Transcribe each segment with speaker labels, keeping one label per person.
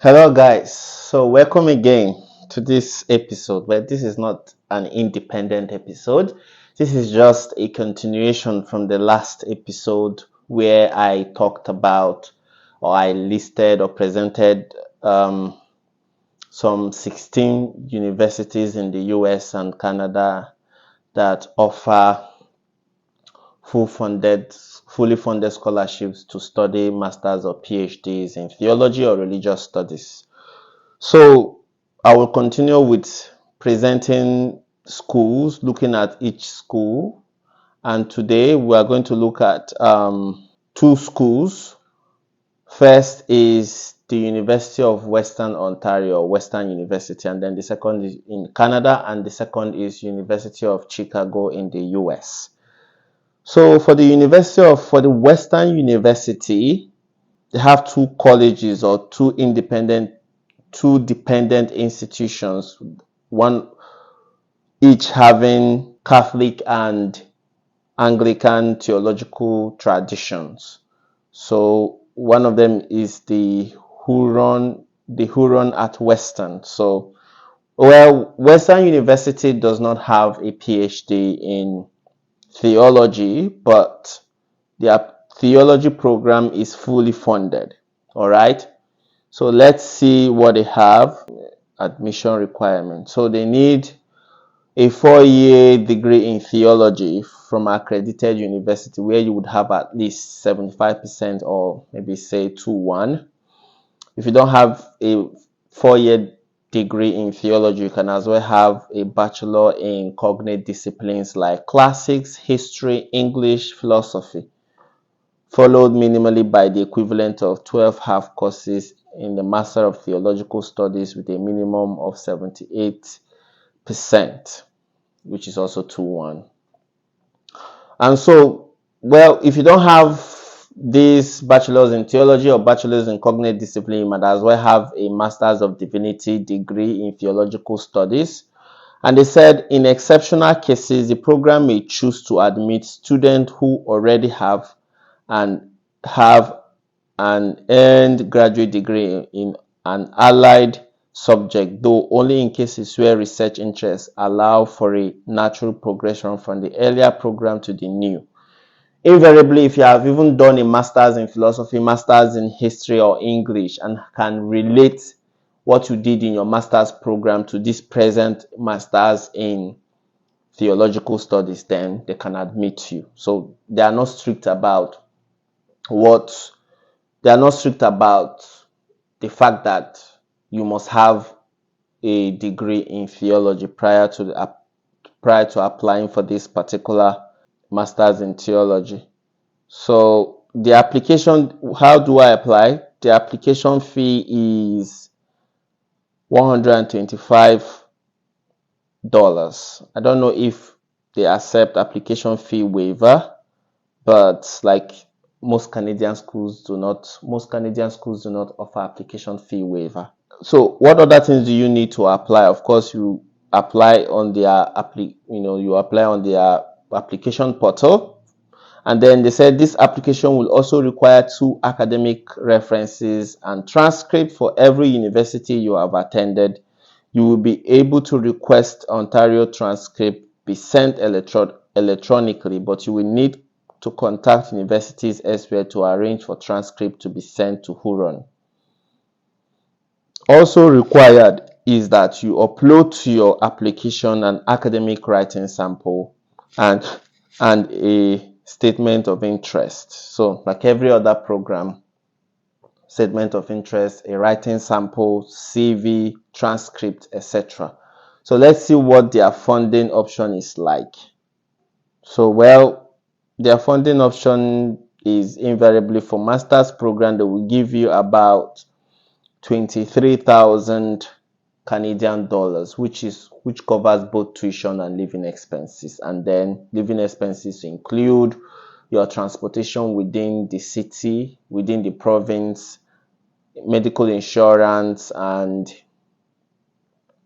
Speaker 1: Hello, guys. So, welcome again to this episode. But this is not an independent episode. This is just a continuation from the last episode where I talked about, or I listed or presented some 16 universities in the US and Canada that offer fully funded scholarships to study masters or PhDs in theology or religious studies. So I will continue with presenting schools, looking at each school. And today we are going to look at two schools. First is the University of Western Ontario, Western University, and then the second is in Canada, and the second is University of Chicago in the US. So for the Western University, they have two colleges or two dependent institutions, one each having Catholic and Anglican theological traditions. So one of them is the Huron at Western. So, Western University does not have a PhD in theology, but their theology program is fully funded. All right. So let's see what they have. Admission requirements. So they need a 4-year degree in theology from accredited university where you would have at least 75% or maybe say 2-1. If you don't have a 4-year degree in theology, you can as well have a bachelor in cognate disciplines like classics, history, English, philosophy, followed minimally by the equivalent of 12 half courses in the Master of Theological Studies with a minimum of 78%, which is also 2-1. And so, if you don't have this bachelor's in theology or bachelor's in cognate discipline, you might as well have a Master's of Divinity degree in theological studies. And they said in exceptional cases, the program may choose to admit students who already have an earned graduate degree in an allied subject, though only in cases where research interests allow for a natural progression from the earlier program to the new. Invariably, if you have even done a master's in philosophy, master's in history or English, and can relate what you did in your master's program to this present master's in theological studies, then they can admit you. So they are not strict about the fact that you must have a degree in theology prior to applying for this particular master's in theology. So the application, how do I apply? The application fee is $125. I don't know if they accept application fee waiver, but like most Canadian schools do not offer application fee waiver. So what other things do you need to apply? Of course, you apply on their application portal. And then they said this application will also require 2 academic references and transcript for every university you have attended. You will be able to request Ontario transcript be sent electronically, but you will need to contact universities elsewhere to arrange for transcript to be sent to Huron. Also required is that you upload to your application an academic writing sample and a statement of interest. So like every other program, statement of interest, a writing sample, CV, transcript, etc. So let's see what their funding option is like. So their funding option is invariably for master's program, they will give you about 23,000 Canadian dollars, which covers both tuition and living expenses. And then living expenses include your transportation within the city, within the province, medical insurance and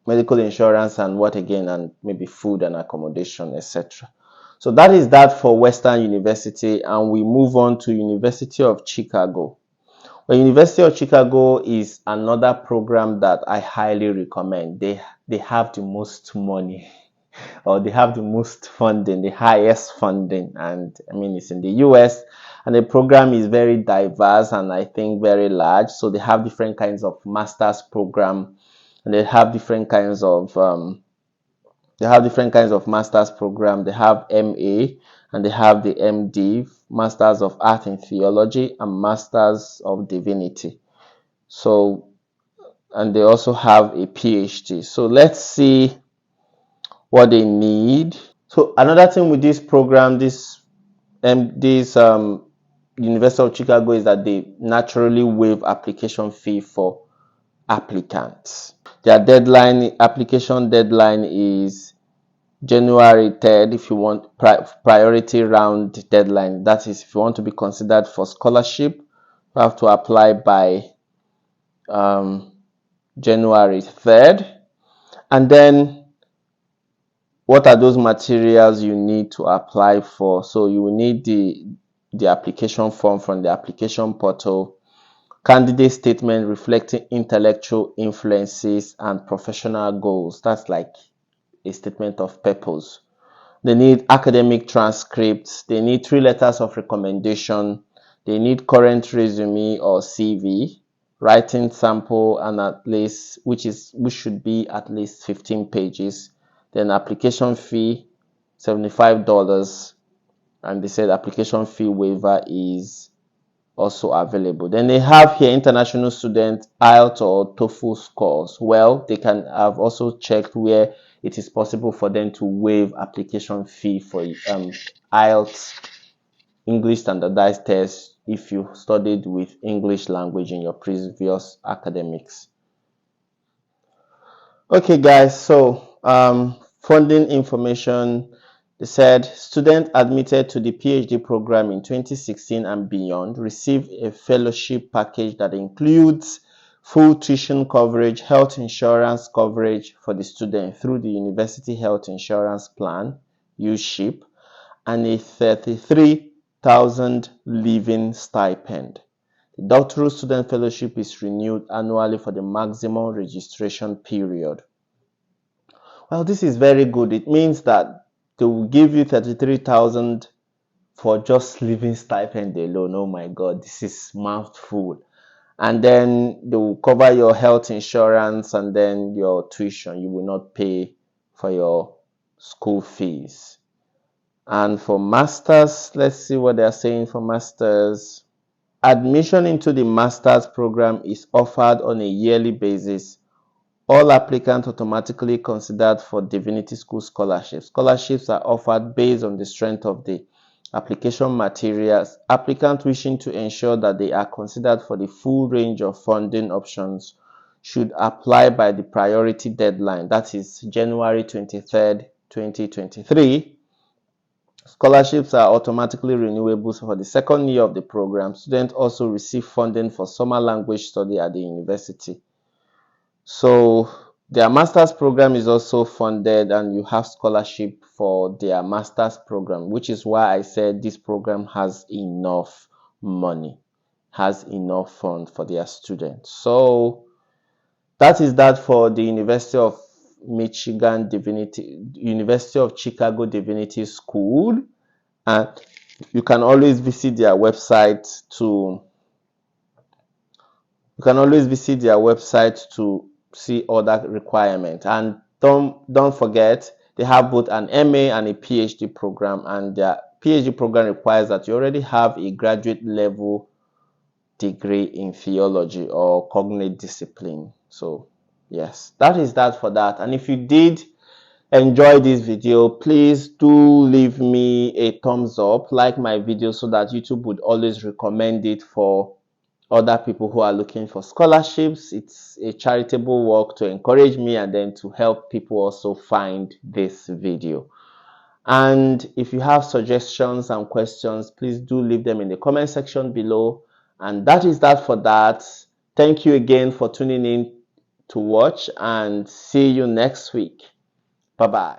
Speaker 1: what again, and maybe food and accommodation, etc. So that is that for Western University, and we move on to University of Chicago. But University of Chicago is another program that I highly recommend. They have the most money, or they have the most funding, the highest funding, and I mean it's in the US, and the program is very diverse and I think very large. So they have different kinds of master's program, and they have different kinds of master's program. They have MA and they have the MD, Masters of Art in Theology and Masters of Divinity. So, and they also have a PhD. So let's see what they need. So another thing with this program, this University of Chicago, is that they naturally waive application fee for applicants. Their application deadline is January 3rd. If you want priority round deadline, that is if you want to be considered for scholarship, you have to apply by January 3rd. And then what are those materials you need to apply for? So you will need the application form from the application portal, candidate statement reflecting intellectual influences and professional goals. That's like a statement of purpose. They need academic transcripts. They need 3 letters of recommendation. They need current resume or CV, writing sample, and at least which should be at least 15 pages. Then application fee $75, and they said application fee waiver is also available. Then they have here international student IELTS or TOEFL scores. Well, they can have also checked where it is possible for them to waive application fee for IELTS English standardized test if you studied with English language in your previous academics. Okay, guys, so funding information. They said students admitted to the PhD program in 2016 and beyond receive a fellowship package that includes full tuition coverage, health insurance coverage for the student through the University Health Insurance Plan, USHIP, and a $33,000 living stipend. The doctoral student fellowship is renewed annually for the maximum registration period. Well, this is very good. It means that they will give you 33,000 for just living stipend alone. Oh my God, this is mouthful. And then they will cover your health insurance and then your tuition. You will not pay for your school fees. And for masters, let's see what they're saying for masters. Admission into the master's program is offered on a yearly basis. All applicants automatically considered for divinity school scholarships. Scholarships are offered based on the strength of the application materials. Applicants wishing to ensure that they are considered for the full range of funding options should apply by the priority deadline, that is January 23rd, 2023. Scholarships are automatically renewable for the second year of the program. Students also receive funding for summer language study at the university. So their master's program is also funded, and you have scholarship for their master's program, which is why I said this program has enough money, has enough funds for their students. So that is that for the University of Chicago Divinity School. And you can always visit their website to see other requirements. And don't forget, they have both an MA and a PhD program, and their PhD program requires that you already have a graduate level degree in theology or cognate discipline. So yes, that is that for that. And if you did enjoy this video, please do leave me a thumbs up, like my video, so that YouTube would always recommend it for other people who are looking for scholarships. It's a charitable work to encourage me and then to help people also find this video. And if you have suggestions and questions, please do leave them in the comment section below. And that is that for that. Thank you again for tuning in to watch, and see you next week. Bye bye.